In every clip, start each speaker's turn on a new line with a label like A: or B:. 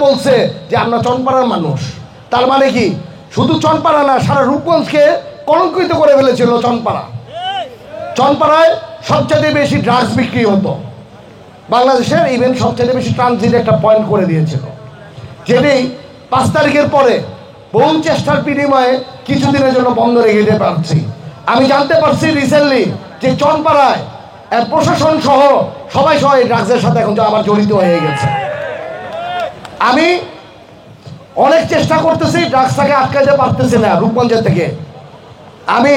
A: বলছে যে আমরা চনপাড়ার মানুষ, তার মানে কি শুধু চনপাড়া না, সারা রূপগঞ্জকে কলঙ্কিত করে ফেলেছিল চনপাড়া। চনপাড়ায় সবচেয়ে বেশি ড্রাগস বিক্রি হতো বাংলাদেশের, ইভেন সবচেয়ে বেশি ট্রানজিট একটা পয়েন্ট করে দিয়েছিল, যেটি 5 তারিখের পরে বহু চেষ্টার বিনিময়ে কিছুদিনের জন্য বন্ধ রেখে দিতে পারছি। আমি জানতে পারছি রিসেন্টলি যে চনপাড়ায় প্রশাসন সহ সবাই এই ড্রাগসের সাথে এখন আবার জড়িত হয়ে গেছে। আমি অনেক চেষ্টা করতেছি, ড্রাগসটাকে আটকাইতে পারতেছি না রূপগঞ্জের থেকে। আমি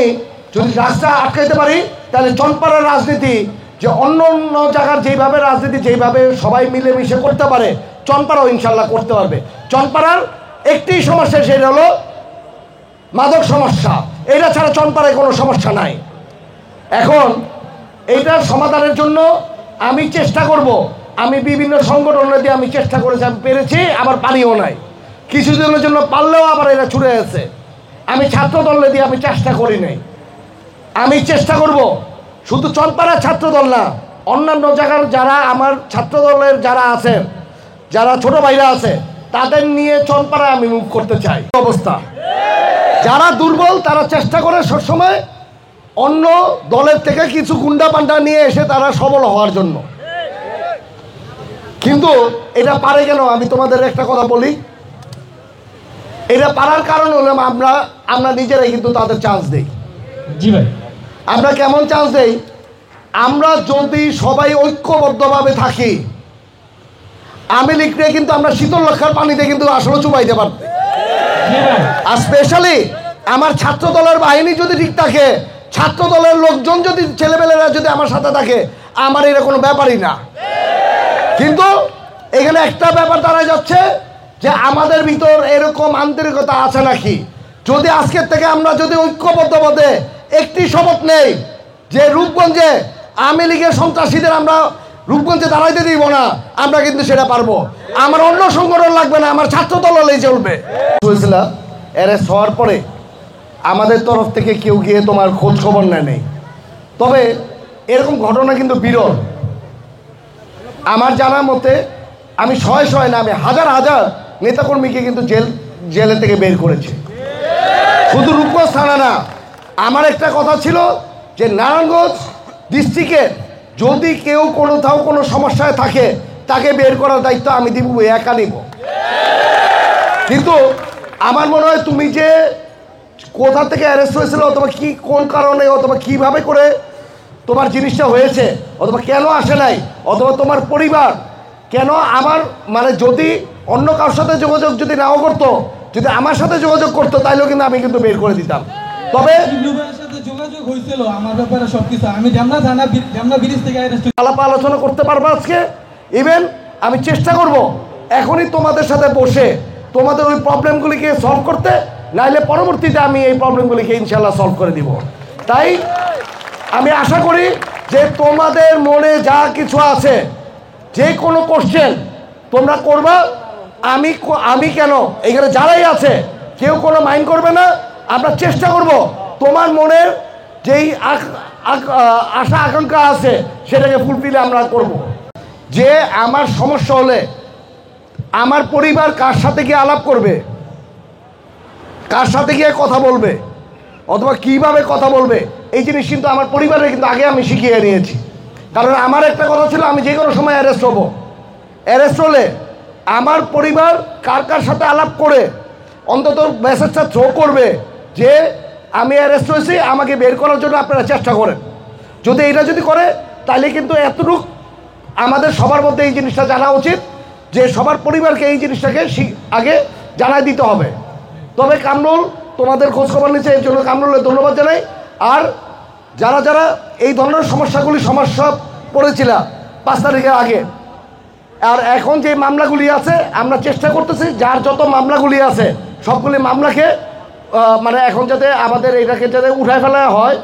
A: যদি ড্রাগসটা আটকাইতে পারি তাহলে চনপাড়ার রাজনীতি, যে অন্য অন্য জায়গার যেইভাবে রাজনীতি যেইভাবে সবাই মিলেমিশে করতে পারে, চনপাড়াও ইনশাল্লাহ করতে পারবে। চনপাড়ার একটি সমস্যা, সেটা হলো মাদক সমস্যা। এটা ছাড়া চনপাড়ায় কোনো সমস্যা নাই। এখন এইটার সমাধানের জন্য আমি চেষ্টা করব। আমি বিভিন্ন সংগঠনের দিয়ে আমি চেষ্টা করেছি, আমি পেরেছি, আবার পারিও নাই। কিছুদিনের জন্য পারলেও আবার এরা ছুটে গেছে। আমি ছাত্র দলে দিয়ে আমি চেষ্টা করি নাই। আমি চেষ্টা করব শুধু চনপাড়ার ছাত্র দল না, অন্যান্য জায়গার যারা আমার ছাত্র দলের যারা আছেন, যারা ছোট ভাইরা আছে, তাদের নিয়ে চনপাড়ায় আমি মুভ করতে চাই। অবস্থা যারা দুর্বল তারা চেষ্টা করে সবসময় অন্য দলের থেকে কিছু গুন্ডা পান্ডা নিয়ে এসে তারা সবল হওয়ার জন্য। কিন্তু এটা পারে কেন? আমি তোমাদের একটা কথা বলি, এটা পারার কারণ হলো আমরা নিজেরাই কিন্তু তাদের চান্স দেই।
B: জি ভাই,
A: আমরা কেমন চান্স দেই? আমরা যদি সবাই ঐক্যবদ্ধভাবে থাকি, আওয়ামী লীগকে কিন্তু আমরা শীতল লক্ষার পানিতে কিন্তু আসলে চুবাইতে পারবে। আর স্পেশালি আমার ছাত্র দলের বাহিনী যদি ঠিক থাকে, ছাত্র দলের লোকজন যদি, ছেলেমেয়েরা যদি আমার সাথে থাকে, আমার এটা কোনো ব্যাপারই না। কিন্তু এখানে একটা ব্যাপার দাঁড়ায় যাচ্ছে যে আমাদের ভিতর এরকম আন্তরিকতা আছে নাকি। যদি আজকের থেকে আমরা যদি ঐক্যবদ্ধভাবে একটি শপথ নেই যে রূপগঞ্জে আওয়ামী লীগের সন্ত্রাসীদের আমরা রূপগঞ্জে দাঁড়াইতে দিব না, আমরা কিন্তু সেটা পারবো। আমার অন্য সংগঠন লাগবে না, আমার ছাত্র দল হলেই চলবে। বুঝছিলাম অ্যারেস্ট হওয়ার পরে আমাদের তরফ থেকে কেউ গিয়ে তোমার খোঁজ খবর নেয়। তবে এরকম ঘটনা কিন্তু বিরল। আমার জানার মতে আমি শয়ে না, আমি হাজার হাজার নেতাকর্মীকে কিন্তু জেলে থেকে বের করেছি। শুধু রূপগঞ্জ থানা না, আমার একটা কথা ছিল যে নারায়ণগঞ্জ ডিস্ট্রিক্টের যদি কেউ কোথাও কোনো সমস্যায় থাকে, তাকে বের করার দায়িত্ব আমি দিব, একা নিব। কিন্তু আমার মনে হয় তুমি যে কোথা থেকে অ্যারেস্ট হয়েছিল, অথবা কি কোন কারণে, অথবা কিভাবে করে তোমার জিনিসটা হয়েছে, অথবা কেন আসে নাই, অথবা তোমার পরিবার কেন, আমার মানে যদি অন্য কারোর সাথে যোগাযোগ যদি নাও করতো, যদি আমার সাথে যোগাযোগ করতো, তাইলেও কিন্তু আমি কিন্তু বের করে দিতাম। তবে
B: যোগাযোগ হয়েছিল আমার ব্যাপারে সবকিছু আমি ব্রিজ থেকে
A: আলাপ আলোচনা করতে পারবো আজকে। ইভেন আমি চেষ্টা করব এখনই তোমাদের সাথে বসে তোমাদের ওই প্রবলেমগুলিকে সলভ করতে, নাইলে পরবর্তীতে আমি এই প্রবলেমগুলিকে ইনশাল্লাহ সলভ করে দিব। তাই আমি আশা করি যে তোমাদের মনে যা কিছু আছে, যে কোনো কোশ্চেন তোমরা করবা। আমি কেন, এখানে যারাই আছে কেউ কোনো মাইন্ড করবে না। আমরা চেষ্টা করব তোমার মনের যেই আশা আকাঙ্ক্ষা আছে সেটাকে ফুলফিল আমরা করব। যে আমার সমস্যা হলে আমার পরিবার কার সাথে গিয়ে আলাপ করবে, কার সাথে গিয়ে কথা বলবে, অথবা কিভাবে কথা বলবে, এই জিনিস কিন্তু আমার পরিবারের কিন্তু আগে আমি শিখিয়ে নিয়েছি। কারণ আমার একটা কথা ছিল, আমি যে কোনো সময় অ্যারেস্ট হব। অ্যারেস্ট হলে আমার পরিবার কার কার সাথে আলাপ করে অন্তত মেসেজটা থ্রো করবে যে আমি অ্যারেস্ট হয়েছি, আমাকে বের করার জন্য আপনারা চেষ্টা করেন। যদি এটা যদি করে, তাহলে কিন্তু এতটুকু আমাদের সবার মধ্যে এই জিনিসটা জানা উচিত যে সবার পরিবারকে এই জিনিসটাকে আগে জানাই দিতে হবে। তবে কামরুল তোমাদের খোঁজখবর নিচ্ছে, এর জন্য কামরুলের ধন্যবাদ জানাই। আর যারা যারা এই ধরনের সমস্যা পড়েছিল 5 তারিখের আগে, আর এখন যে মামলাগুলি আছে, আমরা চেষ্টা করতেছি যার যত মামলাগুলি আছে সবগুলি মামলাকে মানে এখন যাতে আমাদের এটাকে যাতে উঠায় ফেলা হয়।